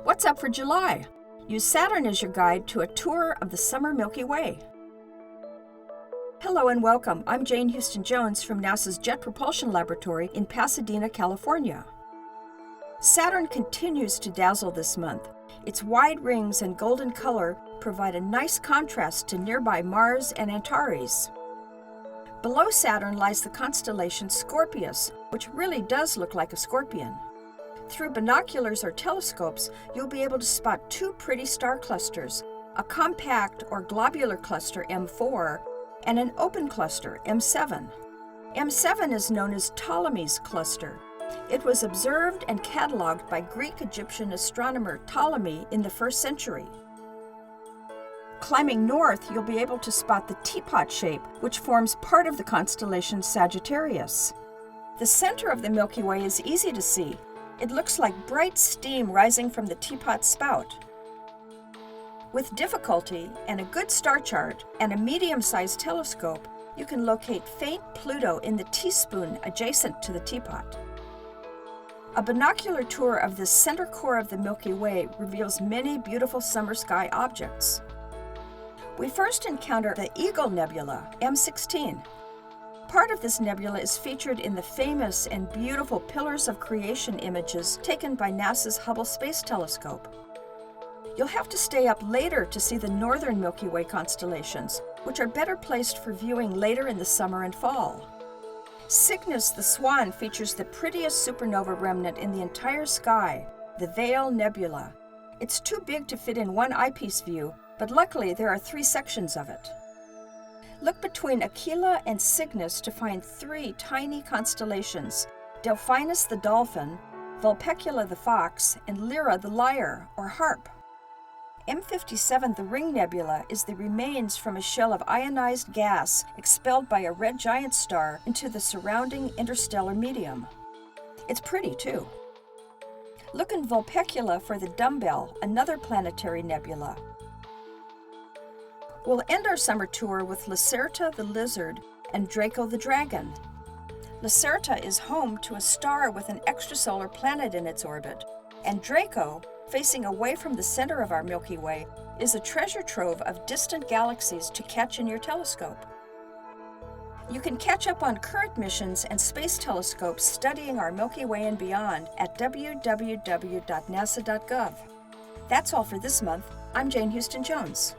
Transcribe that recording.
What's up for July? Use Saturn as your guide to a tour of the summer Milky Way. Hello and welcome. I'm Jane Houston Jones from NASA's Jet Propulsion Laboratory in Pasadena, California. Saturn continues to dazzle this month. Its wide rings and golden color provide a nice contrast to nearby Mars and Antares. Below Saturn lies the constellation Scorpius, which really does look like a scorpion. Through binoculars or telescopes, you'll be able to spot two pretty star clusters, a compact or globular cluster M4 and an open cluster M7. M7 is known as Ptolemy's cluster. It was observed and cataloged by Greek-Egyptian astronomer Ptolemy in the 1st century. Climbing north, you'll be able to spot the teapot shape, which forms part of the constellation Sagittarius. The center of the Milky Way is easy to see. It looks like bright steam rising from the teapot spout. With difficulty and a good star chart and a medium-sized telescope, you can locate faint Pluto in the teaspoon adjacent to the teapot. A binocular tour of the center core of the Milky Way reveals many beautiful summer sky objects. We first encounter the Eagle Nebula, M16. Part of this nebula is featured in the famous and beautiful Pillars of Creation images taken by NASA's Hubble Space Telescope. You'll have to stay up later to see the northern Milky Way constellations, which are better placed for viewing later in the summer and fall. Cygnus the Swan features the prettiest supernova remnant in the entire sky, the Veil Nebula. It's too big to fit in one eyepiece view, but luckily there are 3 sections of it. Look between Aquila and Cygnus to find 3 tiny constellations, Delphinus the dolphin, Vulpecula the fox, and Lyra the lyre, or harp. M57, the Ring Nebula, is the remains from a shell of ionized gas expelled by a red giant star into the surrounding interstellar medium. It's pretty, too. Look in Vulpecula for the Dumbbell, another planetary nebula. We'll end our summer tour with Lacerta the lizard and Draco the dragon. Lacerta is home to a star with an extrasolar planet in its orbit, and Draco, facing away from the center of our Milky Way, is a treasure trove of distant galaxies to catch in your telescope. You can catch up on current missions and space telescopes studying our Milky Way and beyond at www.nasa.gov. That's all for this month. I'm Jane Houston Jones.